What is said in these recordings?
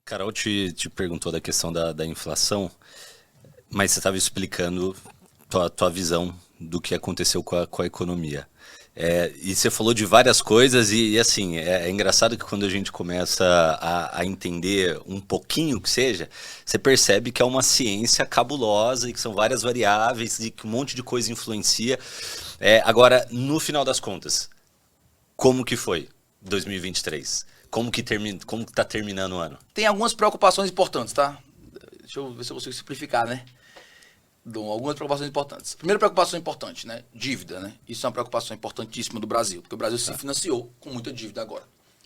Carol te perguntou da questão da inflação, mas você estava explicando tua visão do que aconteceu com a economia. E você falou de várias coisas assim, é engraçado que quando a gente começa a entender um pouquinho que seja, você percebe que é uma ciência cabulosa e que são várias variáveis e que um monte de coisa influencia. Agora, no final das contas, como que foi 2023? Como que tá terminando o ano? Tem algumas preocupações importantes, tá? Deixa eu ver se eu consigo simplificar, né? Algumas preocupações importantes. Primeira preocupação importante, né? Dívida, né? Isso é uma preocupação importantíssima do Brasil, porque o Brasil se financiou com muita dívida agora.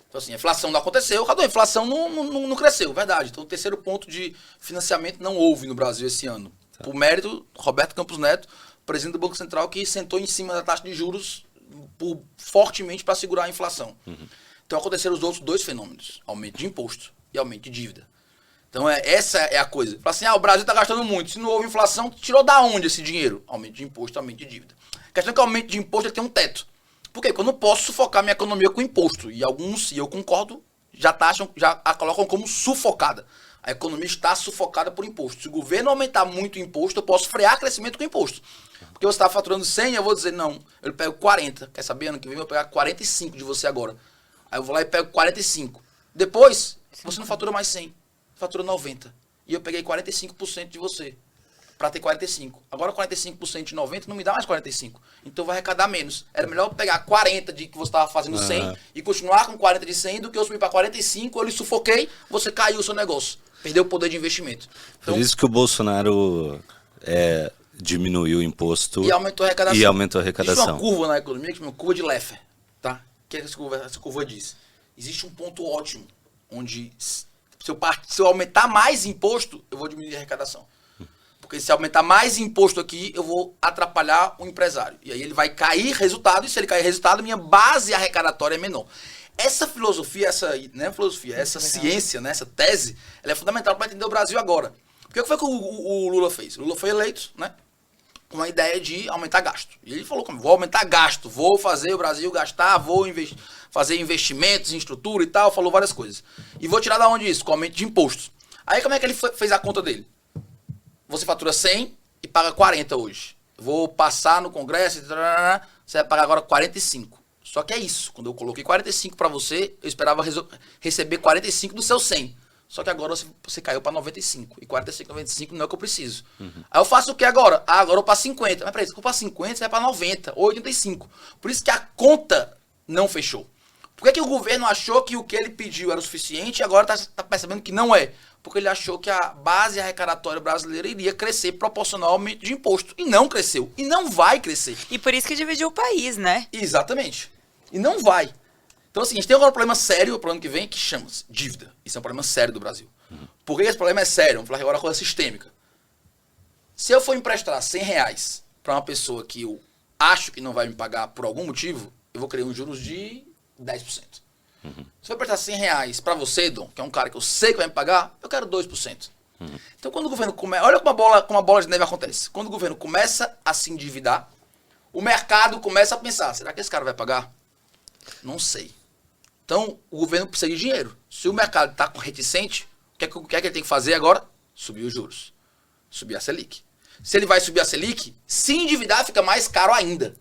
Então, assim, a inflação não aconteceu, a inflação não cresceu, verdade. Então, o terceiro ponto de financiamento não houve no Brasil esse ano. Por mérito, Roberto Campos Neto, presidente do Banco Central, que sentou em cima da taxa de juros fortemente para segurar a inflação. Então, aconteceram os outros dois fenômenos, aumento de imposto e aumento de dívida. Então, essa é a coisa. Fala assim, o Brasil está gastando muito. Se não houve inflação, tirou da onde esse dinheiro? Aumento de imposto, aumento de dívida. A questão é que o aumento de imposto ele tem um teto. Por quê? Porque eu não posso sufocar minha economia com imposto. E alguns, e eu concordo, já a colocam como sufocada. A economia está sufocada por imposto. Se o governo aumentar muito o imposto, eu posso frear crescimento com imposto. Porque você está faturando 100, eu vou dizer, não, eu pego 40. Quer saber? Ano que vem eu vou pegar 45 de você agora. Aí eu vou lá e pego 45. Depois, você não fatura mais 100. Fatura 90. E eu peguei 45% de você. Para ter 45. Agora 45% de 90 não me dá mais 45. Então vai arrecadar menos. Era melhor eu pegar 40 de que você estava fazendo 100 e continuar com 40 de 100 do que eu subir para 45, eu lhe sufoquei, você caiu o seu negócio. Perdeu o poder de investimento. Então, por isso que o Bolsonaro diminuiu o imposto e aumentou a arrecadação. Existe uma curva na economia que chama curva de Laffer. Tá? O que essa curva diz? Existe um ponto ótimo onde se eu aumentar mais imposto, eu vou diminuir a arrecadação. Porque se aumentar mais imposto aqui, eu vou atrapalhar o empresário. E aí ele vai cair resultado, e se ele cair resultado, minha base arrecadatória é menor. Essa filosofia, essa ciência, né, essa tese, ela é fundamental para entender o Brasil agora. Porque o que foi que o Lula fez? O Lula foi eleito, né, com a ideia de aumentar gasto. E ele falou, vou aumentar gasto, vou fazer o Brasil gastar, vou fazer investimentos em estrutura e tal, falou várias coisas. E vou tirar da onde isso? Com aumento de impostos. Aí como é que ele fez a conta dele? Você fatura 100 e paga 40 hoje. Vou passar no Congresso, você vai pagar agora 45. Só que é isso. Quando eu coloquei 45 para você, eu esperava receber 45 do seu 100. Só que agora você caiu para 95. E 45, 95 não é o que eu preciso. Aí eu faço o que agora? Agora eu passo 50. Mas peraí, se eu passo 50, você vai para 90 ou 85. Por isso que a conta não fechou. Por que o governo achou que o que ele pediu era o suficiente e agora está percebendo que não é? Porque ele achou que a base arrecadatória brasileira iria crescer proporcional ao aumento de imposto. E não cresceu. E não vai crescer. E por isso que dividiu o país, né? Exatamente. E não vai. Então, assim, a gente tem agora um problema sério para o ano que vem que chama-se dívida. Isso é um problema sério do Brasil. Por que esse problema é sério? Vamos falar agora uma coisa sistêmica. Se eu for emprestar 100 reais para uma pessoa que eu acho que não vai me pagar por algum motivo, eu vou querer uns juros de 10%. Se eu emprestar 100 reais para você, Dom, que é um cara que eu sei que vai me pagar, eu quero 2%. Então, quando o governo começa... Olha como a bola de neve acontece. Quando o governo começa a se endividar, o mercado começa a pensar, será que esse cara vai pagar? Não sei. Então, o governo precisa de dinheiro. Se o mercado está reticente, o que é que ele tem que fazer agora? Subir os juros. Subir a Selic. Se ele vai subir a Selic, se endividar fica mais caro ainda.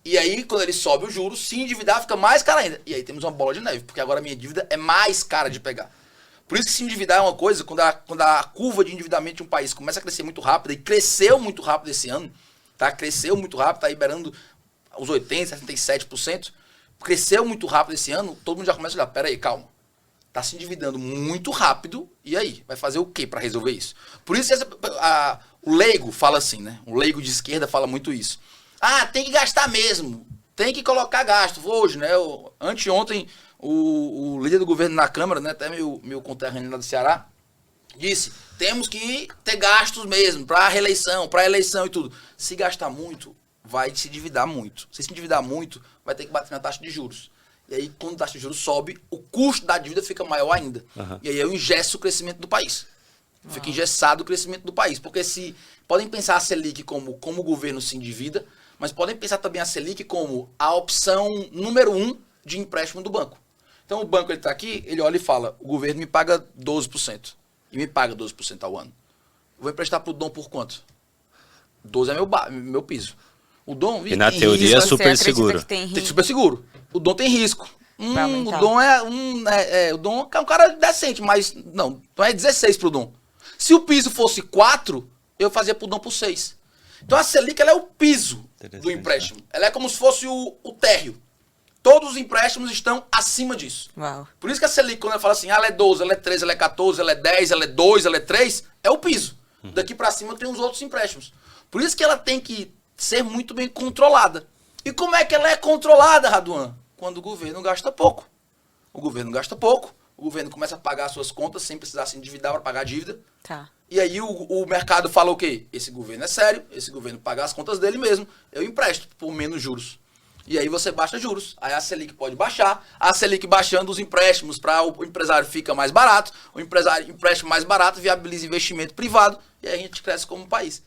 E aí, quando ele sobe os juros, se endividar fica mais caro ainda. E aí temos uma bola de neve, porque agora a minha dívida é mais cara de pegar. Por isso que se endividar é uma coisa, quando a curva de endividamento de um país começa a crescer muito rápido, e cresceu muito rápido esse ano, tá? Cresceu muito rápido, tá liberando os 80%, 77%, cresceu muito rápido esse ano, todo mundo já começa a olhar, pera aí, calma. Tá se endividando muito rápido, e aí? Vai fazer o quê para resolver isso? Por isso o leigo fala assim, né? O leigo de esquerda fala muito isso. Tem que gastar mesmo, tem que colocar gasto. Hoje, né? Anteontem, o líder do governo na Câmara, né? Até meu conterrâneo lá do Ceará, disse, temos que ter gastos mesmo, para reeleição, para eleição e tudo. Se gastar muito, vai se endividar muito. Se endividar muito, vai ter que bater na taxa de juros. E aí, quando a taxa de juros sobe, o custo da dívida fica maior ainda. E aí eu engesso o crescimento do país. Fica engessado o crescimento do país. Porque podem pensar a Selic como o governo se endivida, mas podem pensar também a Selic como a opção número 1 de empréstimo do banco. Então o banco ele tá aqui, ele olha e fala, o governo me paga 12%. E me paga 12% ao ano. Eu vou emprestar pro Dom por quanto? 12 é meu piso. O Dom... E na tem teoria risco, é super seguro. tem super seguro. O Dom tem risco. Vai aumentar. O Dom o Dom é um cara decente, mas não é 16 pro Dom. Se o piso fosse 4, eu fazia pro Dom por 6. Então a Selic ela é o piso do empréstimo. Ela é como se fosse o térreo. Todos os empréstimos estão acima disso. Uau. Por isso que a Selic, quando ela fala assim, ela é 12, ela é 13, ela é 14, ela é 10, ela é 2, ela é 3, é o piso. Daqui pra cima tem os outros empréstimos. Por isso que ela tem que ser muito bem controlada. E como é que ela é controlada, Raduan? Quando o governo gasta pouco. O governo gasta pouco, o governo começa a pagar suas contas sem precisar se endividar para pagar a dívida. Tá. E aí o mercado fala o quê? Esse governo é sério, esse governo paga as contas dele mesmo, eu empresto por menos juros. E aí você baixa juros. Aí a Selic pode baixar. A Selic baixando os empréstimos para o empresário fica mais barato. O empresário empréstimo mais barato, viabiliza investimento privado. E aí a gente cresce como país.